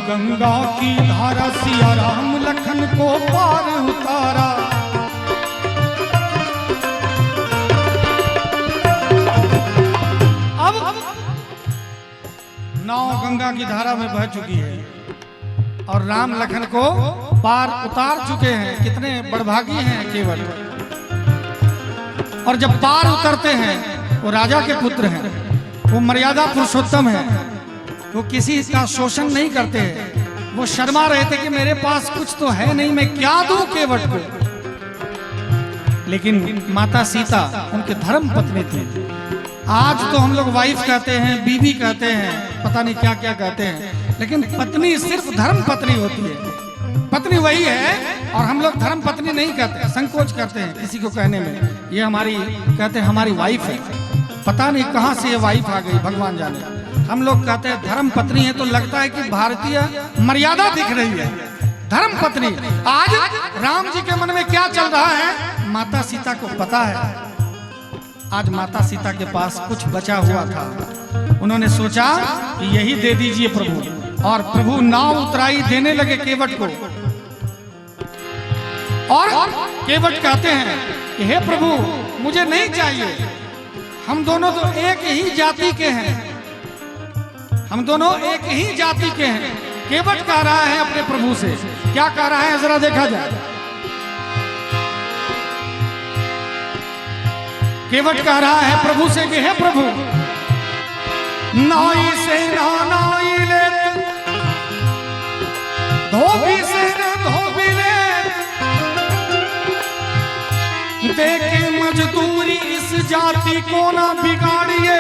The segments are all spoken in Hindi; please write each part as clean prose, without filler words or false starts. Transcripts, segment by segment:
गंगा की धारा, सिया राम लखन को पार उतारा। अब नाव गंगा की धारा में बह चुकी है और राम लखन को पार उतार चुके हैं। कितने बड़भागी हैं केवट। और जब पार उतरते हैं, वो राजा के पुत्र हैं, वो मर्यादा पुरुषोत्तम है, वो किसी का शोषण नहीं करते। वो शर्मा रहे थे कि मेरे पास कुछ तो है नहीं, मैं क्या दूं केवट को। लेकिन माता सीता उनके धर्म पत्नी थी। आज तो हम लोग वाइफ कहते हैं, बीवी कहते हैं, पता नहीं क्या क्या कहते हैं, लेकिन पत्नी सिर्फ धर्म पत्नी होती है। पत्नी वही है और हम लोग धर्म पत्नी नहीं कहते, संकोच करते हैं किसी को कहने में। ये हमारी कहते हैं हमारी वाइफ है। पता नहीं कहां से ये वाइफ आ गई, भगवान जाने। हम लोग कहते हैं धर्म पत्नी है तो लगता है कि भारतीय मर्यादा दिख रही है। धर्म पत्नी। आज राम जी के मन में क्या चल रहा है माता सीता को पता है। आज माता सीता के पास कुछ बचा हुआ था, उन्होंने सोचा कि यही दे दीजिए प्रभु। और प्रभु नाव उतराई देने लगे केवट को। और केवट कहते हैं कि हे प्रभु मुझे नहीं चाहिए, हम दोनों तो एक ही जाति के हैं, हम दोनों एक ही जाति के हैं। केवट कह रहा है अपने प्रभु से, क्या कह रहा है जरा देखा जाए। केवट कह रहा है प्रभु से कि हे प्रभु, नाई से ना नाई ले, धोबी से ना धोबी ले, देखे मजदूरी इस जाति को ना बिगाड़िए।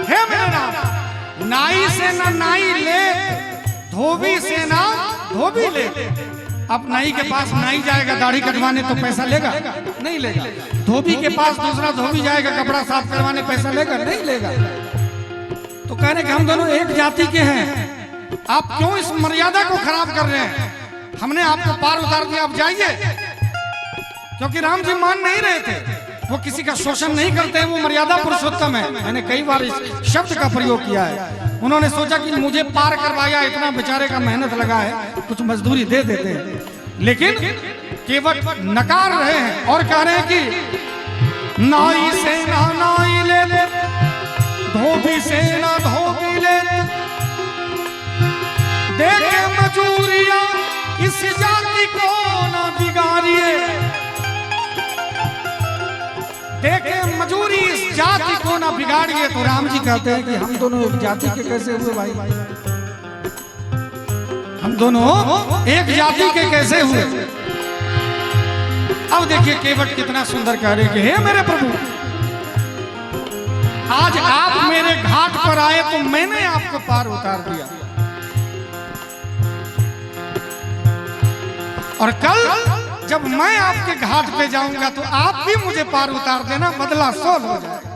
हे मेरे नाम, नाई से ना नाई ले, धोबी से ना धोबी ले। अब नाई के पास नाई जाएगा दाढ़ी कटवाने तो पैसा लेगा? नहीं लेगा। धोबी के पास दूसरा धोबी जाएगा कपड़ा साफ करवाने, पैसा लेगा? नहीं लेगा। तो कह रहे कि हम दोनों एक जाति के हैं, आप क्यों इस मर्यादा को खराब कर रहे हैं? हमने आपको पार उतार दिया, आप जाइए। क्योंकि राम जी मान नहीं रहे थे, वो किसी का शोषण नहीं करते, वो मर्यादा पुरुषोत्तम है। मैंने कई बार इस शब्द का प्रयोग किया है। उन्होंने सोचा कि मुझे पार करवाया, इतना बेचारे का मेहनत लगा है, कुछ मजदूरी दे देते हैं। लेकिन केवट नकार रहे हैं और कह रहे हैं कि नाई से ना नाई ले, धोबी से ना धोबी ले, देखे मजूरिया इस जाति को ना बिगाड़िए। देखे मजूरी इस जाति को ना बिगाड़िए। तो राम जी कहते हैं कि हम दोनों एक जाति के कैसे हुए भाई? हम दोनों एक जाति के कैसे हुए? अब देखिए केवट कितना सुंदर कह रहे कि हे मेरे प्रभु, आज आप मेरे घाट पर आए तो मैंने आपको पार उतार दिया, और कल जब मैं आपके घाट पे जाऊंगा तो आप भी मुझे पार उतार देना, बदला सोल हो जाएगा।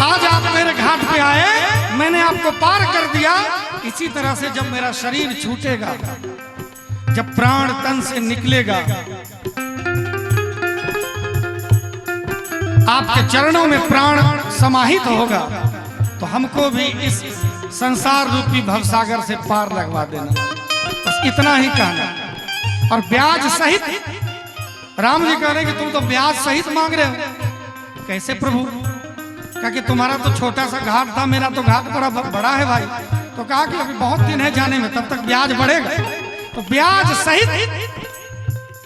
आज आप मेरे घाट पे आए, मैंने आपको पार कर दिया। इसी तरह से जब मेरा शरीर छूटेगा, जब प्राण तन से निकलेगा, आपके चरणों में प्राण समाहित होगा, तो हमको भी इस संसार रूपी भवसागर से पार लगवा देना। बस इतना ही कहना। और ब्याज सहित, राम जी कह रहे कि तुम तो ब्याज सहित मांग रहे हो। कैसे प्रभु? कहा कि तुम्हारा तो छोटा सा घाट था, मेरा तो घाट बड़ा बड़ा है भाई। तो कहा कि अभी बहुत दिन है जाने में, तब तक ब्याज बढ़ेगा, तो ब्याज सहित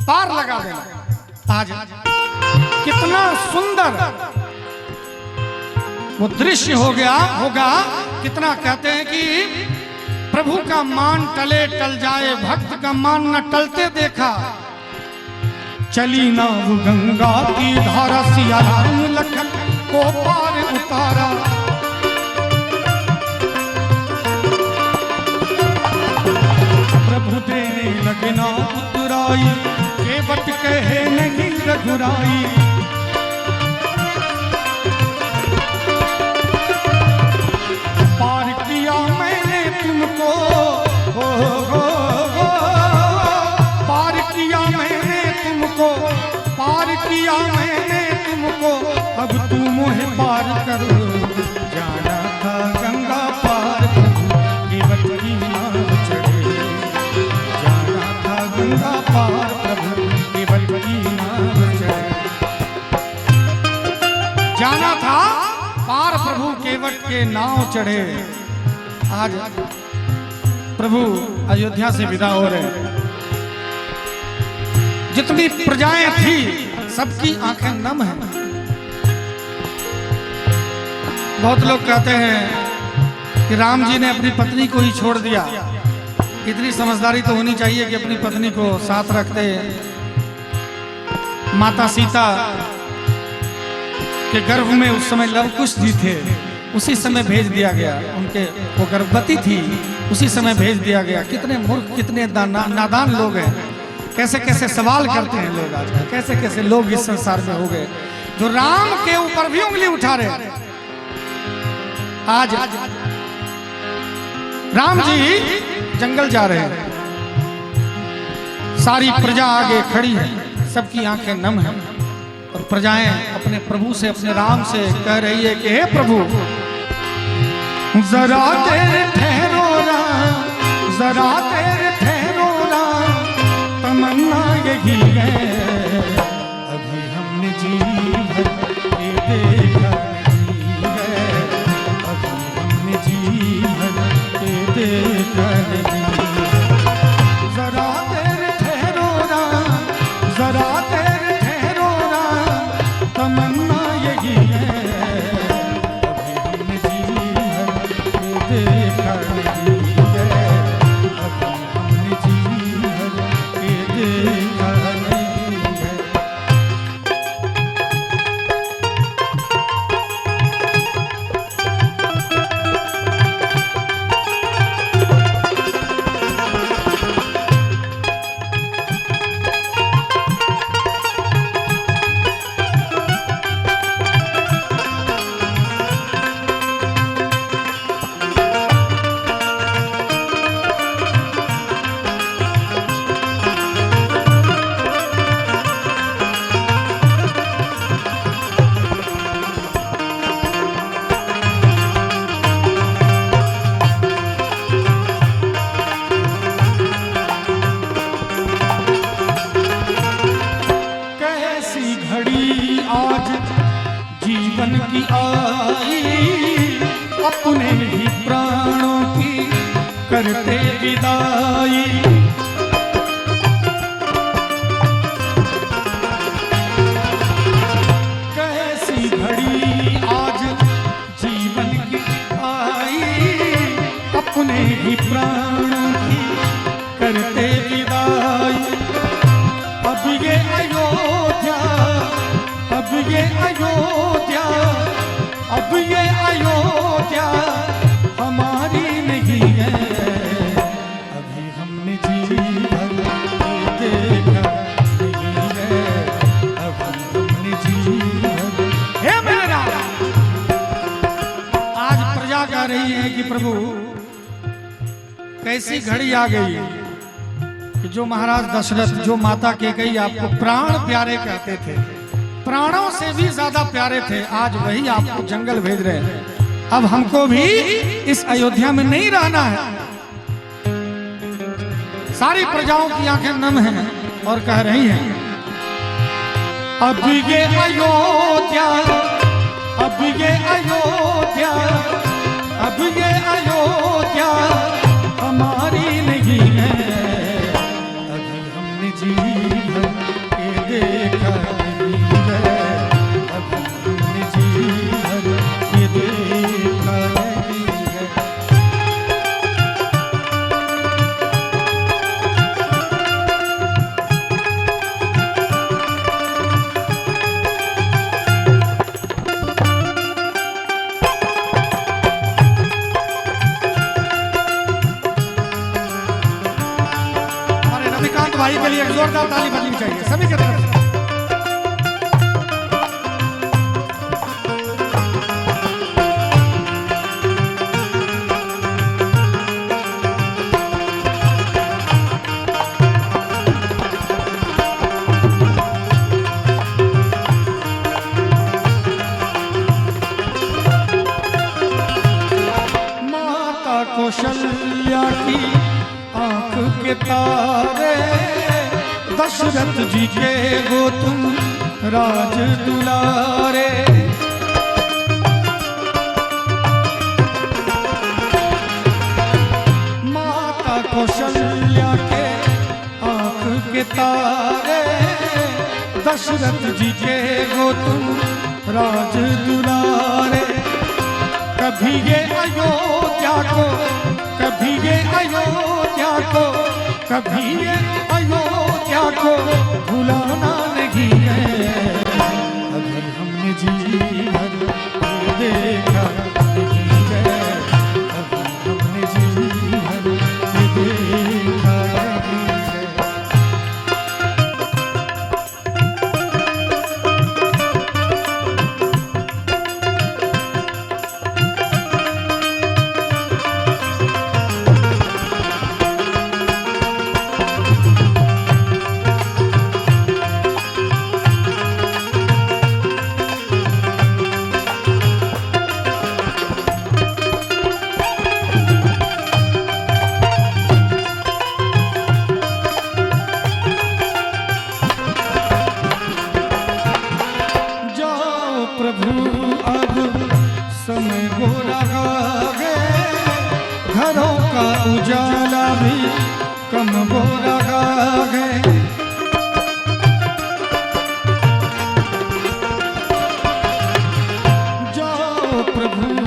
पार लगा देना। आज कितना सुंदर वो दृश्य हो गया होगा। कितना कहते हैं कि प्रभु का मान टले टल जाए, भक्त का मान न टलते देखा। चली ना वो गंगा की धारा, सिया राम लखन को पार उतारा। प्रभु देने लगे ना उतराई, केवट कहे नहीं रघुराई। पार किया मैंने तुमको, पार किया मैंने तुमको, पार किया मैंने तुमको, अब तू मोहे पार कर, जाना था गंगा पार प्रभु केवट की नाव चढ़े, जाना था गंगा पार प्रभु केवट की नाव चढ़े, जाना था पार प्रभु केवट के नाव चढ़े। आज प्रभु अयोध्या से विदा हो रहे, जितनी प्रजाएं थी सबकी आंखें नम हैं। बहुत लोग कहते हैं कि राम जी ने अपनी पत्नी को ही छोड़ दिया। इतनी समझदारी तो होनी चाहिए कि अपनी पत्नी को साथ रखते। माता सीता के गर्भ में उस समय लव कुश जी थे, उसी समय भेज दिया गया। उनके वो गर्भवती थी, उसी समय भेज दिया गया। कितने मूर्ख, कितने नादान लोग हैं। कैसे कैसे सवाल करते हैं लोग आजकल, कैसे कैसे लोग इस संसार में हो गए जो राम के ऊपर भी उंगली उठा रहे। आज राम जी जंगल जा रहे हैं, सारी प्रजा आगे खड़ी है, सबकी आंखें नम हैं और प्रजाएं अपने प्रभु से, अपने राम से कह रही है कि हे प्रभु जरा तेरे ठहरो राम, जरा तेरे ठहरो राम, तमन्ना यही है अभी हमने जी भर के देखा नहीं है, अभी हमने जी भर के देखा नहीं। जरा तेरे ठहरो राम, जरा तेरे ठहरो राम, तमन्ना यही है अभी हमने जी भर के देखा नहीं है, अभी हमने जी भर के देखा नहीं है। कैसी घड़ी आज जीवन की आई, अपने ही प्राणों की करते विदाई। कैसी घड़ी आज जीवन की आई, अपने ही प्राणों की करते विदाई। अब ये अयोध्या, अब ये अयोध्या, अब ये अयोध्या हमारी नहीं है, अभी हमने जी भर के देखा नहीं है, अभी हमने जी भर। हे मेरे राम, आज प्रजा कह रही है कि प्रभु कैसी घड़ी आ गई कि जो महाराज दशरथ, जो माता कैकेयी आपको प्राण प्यारे कहते थे, प्राणों से भी ज्यादा प्यारे थे, आज वही आपको जंगल भेज रहे हैं। अब हमको भी इस अयोध्या में नहीं रहना है। सारी प्रजाओं की आंखें नम हैं और कह रही हैं अब ये अयोध्या, अब ये अयोध्या, अब ये अयोध्या हमारी नहीं है, जी भर के देखा नहीं है, अभी हमने जी भर के देखा नहीं है। रविकांत भाई के लिए एक जोरदार ताली बजनी चाहिए सभी की तरफ से। कौशल्या की आंख के तारे, दशरथ जी के वो तुम राज दुलारे। माता कौशल्या के आंख के तारे, दशरथ जी के वो तुम राज दुलारे। कभी ये अयोध्या को, कभी ये अयोध्या को, कभी ये अयोध्या को भुलाना नहीं है। अगर हमने जी भर देखा नहीं है, अगर हमने जी भर देखा नहीं है। प्रभु अब समय हो रहा है, घरों का उजाला भी कम हो रहा है। जाओ प्रभु